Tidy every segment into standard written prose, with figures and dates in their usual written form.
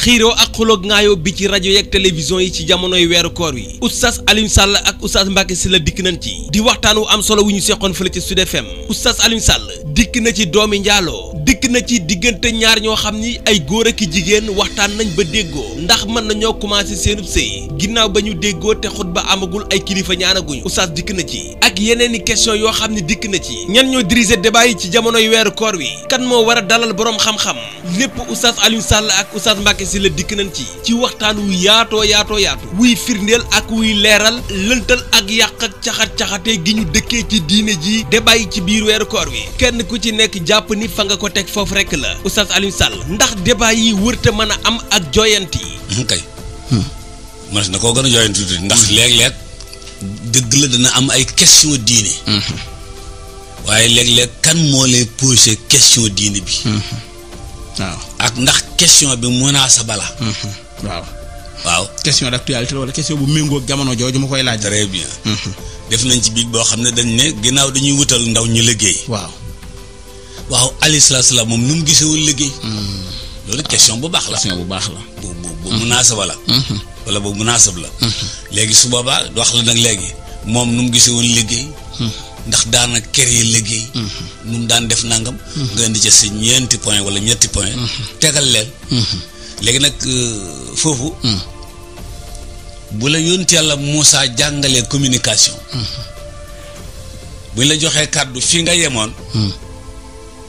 xiiroo ak xuloog ngaayoo bi ci rajo yeeg télévision yi ci jamonoy weeru koor wi oustaz Alioune Sall ak oustaz Mbacké Sylla dikk nañ ci di waxtaan wu am solo wu ñu seqoon fële ci Sud FM oustaz Alioune Sall dikk na ci doomi njaaloo dikk na ci diggante ñaar ñoo xam ni ay góor ak jigéen waxtaan nañ ba déggoo ndax mën nañoo commencé seenub sëy ginnaaw ba ñu déggoo te xutba amagul ay kilifa ñaanaguñu oustaz dikk na ci ak yeneeni question yoo xam ne dikk na ci ñan ñoo diriger débat yi ci jamonoy weeru koor wi kan moo war a dalal boroom xam-xam lépp oustaz Alioune Sall ak oustaz Mbacké Sylla dikk nañ ci waxtaan wu yaatoo wuy firndeel ak wuy leeral lëntal ak yàq ak caxat-caxatee gi ñu dëkkee ci diine ji débat yi ci biir weeru koor wi kenn ku ci nekk jàpp ni fa nga ko teg foofu rekk la oustaz Alioune Sall ndax débat yi wërta mën a am ak jooyanti kay mas na koo gën a jooyanti tuuti ndax léeg-léeg dëgg la dana am ay question diine waaye léeg-léeg kan moo lay poser question diine bi waaw ak ndax question bi munaasaba la waaw question d'actualité wala question bu méngoo ak jamono jooju ma koy laaj. très bien def nañ ci biir boo xam ne dañ ne ginnaaw dañuy wutal ndaw ñu liggéey waaw alayhi salaam moom nu mu gisewul liggéey loolu question bu baax la bu munaasaba la wala bu munaasab la léegi su boobaa wax la nag léegi moom nu mu gisewul liggéey ndax daana créer liggéey nu mu daan def nangam nga indi ca si ñeenti point wala ñetti point tegal leen léegi nag foofu bu la yónni yàlla Moussa jàngalee communication buñ la joxee kàddu fi nga yemoon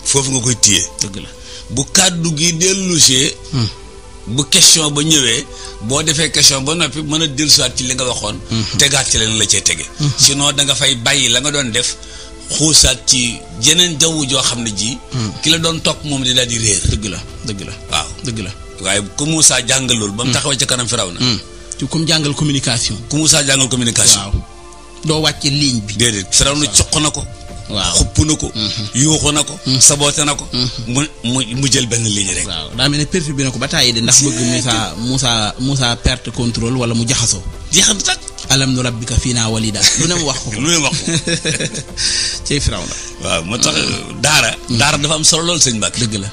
foofu nga koy téye dëgg la bu kàddu gi dellusee bu question ba ñëwee boo defee question ba noppi mën a dellusiwaat ci li nga waxoon tegaat ci leen la cee tege sinon da nga fay bàyyi la nga doon def xuusaat ci jeneen jaww joo xam ne ji ki la doon topp moom di daal di réer dëgg la waaw dëgg la waaye ku Moussa jàngal loolu ba mu taxawee ca kanam Firawna ci comme jàngal communication ku Moussa jàngal communication waaw doo wàcc ligne bi déedéet Firawna coq na ko waaw xupp na ko yuuxu na ko saboote na ko mu jël benn ligne rek waaw daa mel ne perturbé na ko ba tàyyi de ndax bëgg Moussa perte contrôle wala mu jaxasoo jeexam tak alam nu rabbika fiinaa walida lu ne mu wax ko cey Firawna waaw moo tax daara dafa am solo lool sëñ Mbacké dëgg la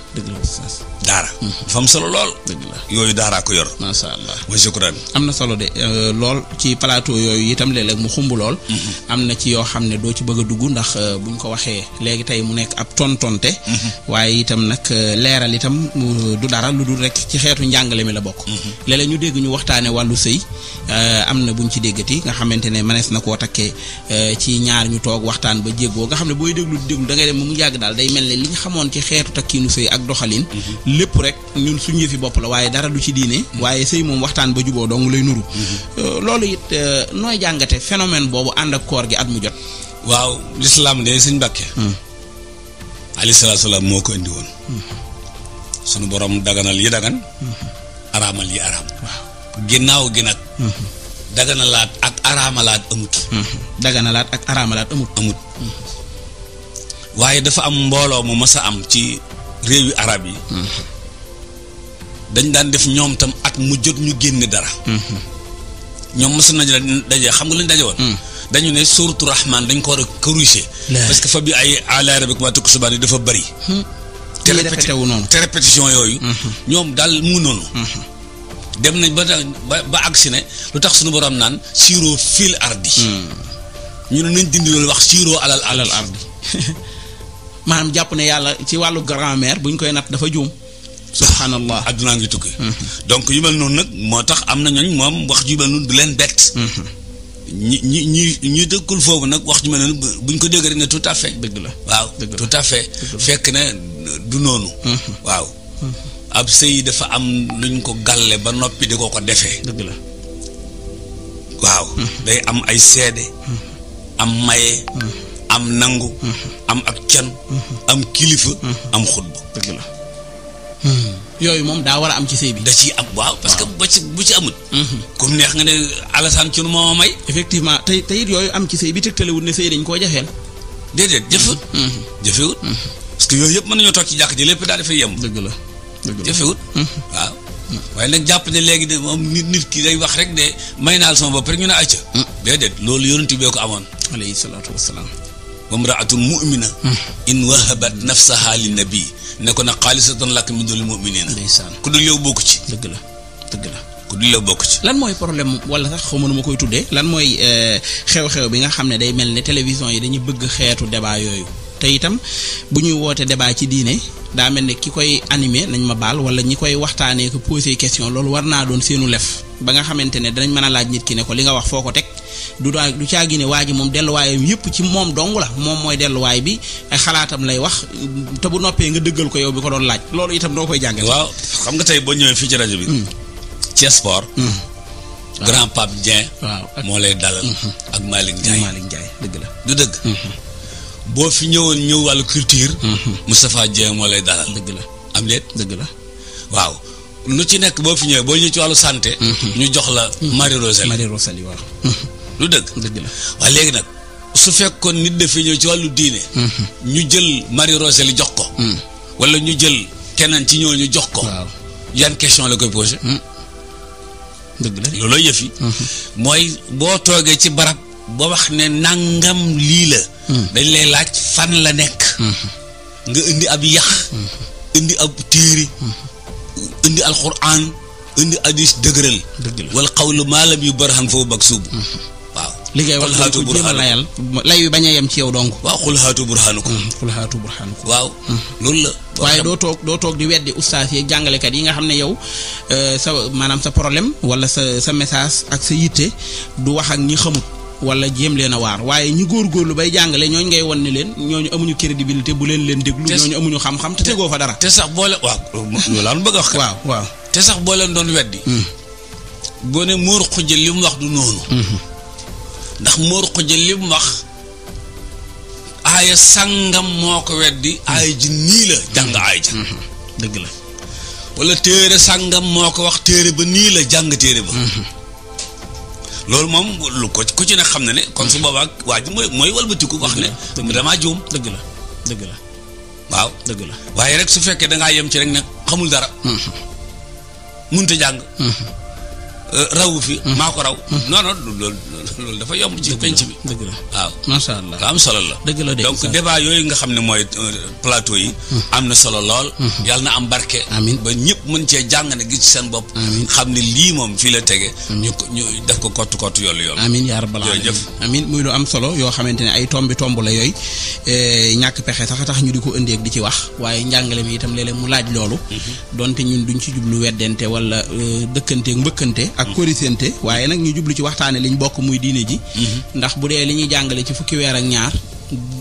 daara dafa am solo lool dëgg la yooyu daaraa ko yor masha Allah wa shukran am na solo de lool ci plateau yooyu itam léeg-léeg mu xumb lool am na ci yoo xam ne doo ci bëgg a dugg ndax buñ ko waxee léegi tey mu nekk ab tontonte waaye itam nag leeral itam du dara lu dul rek ci xeetu njàngale mi la bokk léeg-léeg ñu dégg ñu waxtaane wàllu sëy am na buñ ci déggati nga xamante ne mënees na koo takkee ci ñaar ñu toog waxtaan ba jéggoo nga xam ne booy déglu da ngay dem mu yàgg daal day mel ne li ñu xamoon ci xeetu takkiinu sëy ak doxalin lépp rek ñun suñu yëfi bopp la waaye dara du ci diine waaye sëy moom waxtaan ba juboo dong lay nuru loolu it nooy jàngate phénomène boobu ànd ak koor gi at mu jot waaw lislaam de sëñ Mbacké alayhi salaam moo ko indi woon sunu borom daganal yi dagan araamal yi araam ginnaaw gi nag daganalaat ak araamalaat amut waaye dafa am mbooloo mu mës a am ci réewi arab yi dañ daan def ñoom tam at mu jot ñu génne dara ñoom mës nañu daje xam nga lañ daje woon dañu ne suuratu Rahmaan dañ ko war a corriger parce que fa bi ay ala rabbikum tuksibaani dafa bëri te répétition yooyu ñoom daal mu noonu dem nañ ba agsi ne lu tax suñu borom naan siiroo fil ardi ñu ne nañ dindi loolu wax siiroo alal ardi maanaam jàpp ne yàlla ci wàllu grammaire buñ koy natt dafa juum subhanallah addunaa ngi tukki donc yu mel noonu nag moo tax am na ñooñ moom wax ju mel noonu du leen bett ñi dëkkul foofu nag wax ju mel noonu buñ ko dégg rek ne tout à fait dëgg la waaw tout à fait fekk ne du noonu waaw ab sëy dafa am luñ ko gàlle ba noppi di ko defee dëgg la waaw day am ay seede am maye am nangu am ak can am kilifa am xutba dëgg la yooyu moom daa war a am ci sëy bi da ciy am waaw parce que bu ci amut comme neex nga ne Alassane ci nu moo may effectivement te it yooyu am ci sëy bi tegtalewut ne sëy dañ koo jafeel déedéet jafewut parce que yooyu yëpp mën nañoo toog ci jàkk ji lépp daal dafay yem dëgg la jafewut waaw waaye nag jàpp ne léegi de moom nit ki day wax rek de may naal sama bopp rek ñu ne acca déedéet loolu yonent bee ko amoon alayhi salaatu wassalaam wamraatun mu'mina in wahabat nafsaha li nabi ne ko nag xaalisatan laka min dul mu'minina ku dul yow bokku ci dëgg la dëgg la ku dul la bokk ci. lan mooy problème wala sax xaw ma nu ma koy tuddee lan mooy xew-xew bi nga xam ne day mel ne télévision yi dañuy bëgg xeetu débat yooyu te itam bu ñuy woote débat ci diine daa mel ne ki koy animé nañ ma baal wala ñi koy waxtaanee ko poser question loolu war naa doon seenu lef ba nga xamante ne danañ mën a laaj nit ki ne ko li nga wax foo ko teg du caagi ne waa ji moom delluwaayam yëpp ci moom dong la moom mooy delluwaay bi ay xalaatam lay wax te bu noppee nga dëggal ko yow bi ko doon laaj loolu itam doo koy jànge. waaw xam nga tey boo ñëwee fii ci rajo bi. ci sport. grand Pape Dieng. waaw moo lay dalal. ak Malick Ndiaye dëgg la du dëgg. boo fi ñëw wàllu culture. Moustapha Dieng moo lay dalal. dëgg la am déet dëgg la waaw. lu ci nekk boo fi ñëwee boo ñëwee ci wàllu santé. ñu jox la Marie Rosalie waaw. lu dëgg. dëgg la waaye léegi nag su fekkoon nit dafay ñëw ci wàllu diine. ñu jël Marie Rosalie jox ko. wala ñu jël keneen ci ñëw ñu jox ko. waaw yan question la koy posé. dëgg la looloo yëf yi. mooy boo toogee ci barab boo wax ne nangam lii la. dañ lay laaj fan la nekk. nga indi ab yax. indi ab téere. indi alxuraan indi hadis dëgëral. dëgg la wala xawlu maalam yu barxan foofu bak suubu. waaw liggéey wax ko jéem a layal lay wi bañ a yem ci yow donc. waaw xul haatu burhaanakum. waaw loolu la. waaye doo toog di weddi ustaas yi jàngalekat yi nga xam ne yow maanaam sa problème wala sa message ak sa yitte du wax ak ñi xamut wala jéem leen a waar waaye ñi góorgóorlu bay jàngale ñooñu ngay won ne leen ñooñu amuñu crédibilité bu leen déglu. ñooñu amuñu xam-xam te tegoo fa dara. te sax boole waaw loolu laa bëgg a wax. waaw te sax boo leen doon weddi. boo ne Mor Khoudia li mu wax du noonu. ndax Mor Khoudia li mu wax aaya sàngam moo ko weddi aaya ji nii la jàng aaya ja. dëgg la wala téere sàngam moo ko wax téere ba nii la jàng téere ba. loolu moom lu ko ci ne xam na ne kon su boobaa waa ji mooy walbatiku wax ne damaa juum. dëgg la waaw dëgg la waaye rek su fekkee da ngaa yem ci rek ne xamul dara. mënut a jàng. rawu fi. maa ko raw. non loolu dafa yomb ci penc bi. dëgg la waaw macha allah lu am solo la. dëgg la donc débat yooyu nga xam ne mooy plateau yi. am na solo lool. yàlla na am barke. amiin ba ñëpp mën cee jàng ne gis ci seen bopp. amiin xam ne lii moom fii la tege. ñu def ko kott yoolu. amiin yaa rabbal aalamiin amiin muy lu am solo yoo xamante ne ay tomb la yooyu ñàkk pexe sax tax ñu di ko indi ak di ci wax waaye njàngale mi itam léeg-léeg mu laaj loolu. donte ñun duñ ci jublu weddente wala dëkkante mbëkkante ak korisente waaye nag ñu jublu ci waxtaane liñ bokk muy diine ji. ndax bu dee li ñuy jàngale ci fukki weer ak ñaar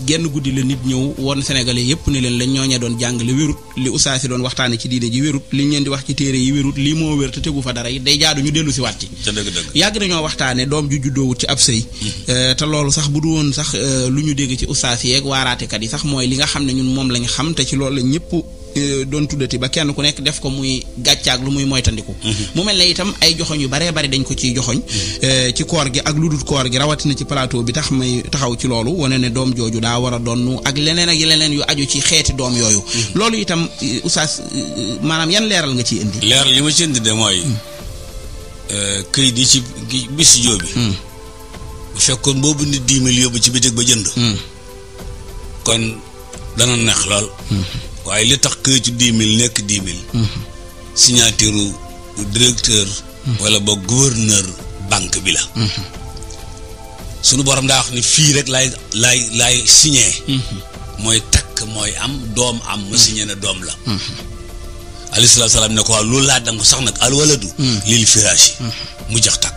genn guddi la nit ñëw woon sénégalais yépp ne leen lañ ñooñee doon jàngale wérut li ustaas yi doon waxtaane ci diine ji wérut liñ leen di wax ci téere yi wérut lii moo wér te tegu fa dara yi day jaadu ñu dellu si waat ci. yàgg nañoo waxtaane doom ju juddoowut ci ab sëy te loolu sax bu du woon sax lu ñu dégg ci ustaas yi ak waaraatekat yi sax mooy li nga xam ne ñun moom lañ xam te ci loolu la ñëpp doon tuddati ba kenn ku nekk def ko muy gàccaag lu muy moytandiku. mu mel ne itam ay joxoñ yu baree bari dañ ko ciy joxoñ ci koor gi ak lu dul koor gi rawatina ci plateau bi tax may taxaw ci loolu wane ne doom jooju daa war a doon ak leneen ak leneen yu aju ci xeeti doom yooyu. loolu itam oustaz maanaam yan leeral nga ciy indi. leeral li ma ci indi de mooy këyit yi ci bis joo bi. bu fekkoon boobu nit 10 000 yóbbu ci bitig ba jënd. kon dana neex lool. waaye li tax këyitu 10 000 nekk 10 000. signature directeur. wala ba gouverneur banque bi la. sunu borom daa wax ni fii rek laay signé. mooy takk mooy am doom am ma signé na doom la. alayhi salaatu salaam ne ko waaw loolu laa danga ko sax nag al waladu lil firaashi mu jeex takk.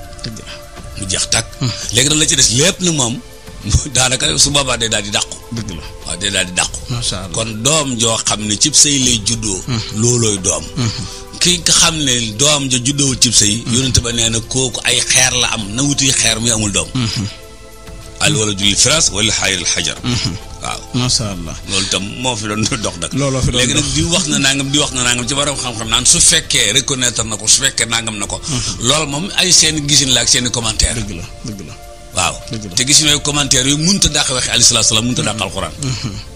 léegi nag la ci des lépp nag moom daanaka su boobaa day daal di dàqu. dëgg la waaw day daal di dàqu. macha allah kon doom joo xam ne cib sëy lay juddoo. loolooy doom. ki nga xam ne doom ja juddoowul cib sëy. yonent ba nee na kooku ay xeer la am na wuti xeer muy amul doom. al waladu lil firaas wala xayril xajar. waaw macha allah loolu itam moo fi doon dox nag. looloo fi doon léegi nag di wax na nangam ci borom xam-xam naan su fekkee reconnaître na ko su fekkee nangam na ko. loolu moom ay seen gisin la ak seen i commentaire. dëgg la. waaw te gis nga commentaire yooyu mënut a dàq waxee alayhi salaatu salaam mënut a dàq alxuraan.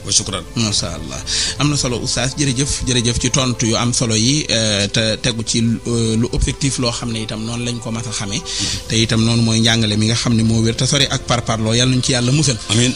wa shukran. macha allah am na solo oustaz jërëjëf ci tontu yu am solo yi te tegu ci lu objectif loo xam ne itam noonu lañ ko mas a xamee. te itam noonu mooy njàngale mi nga xam ne moo wér te sori ak parparloo yàlla nañ ci yàlla musal. amiin.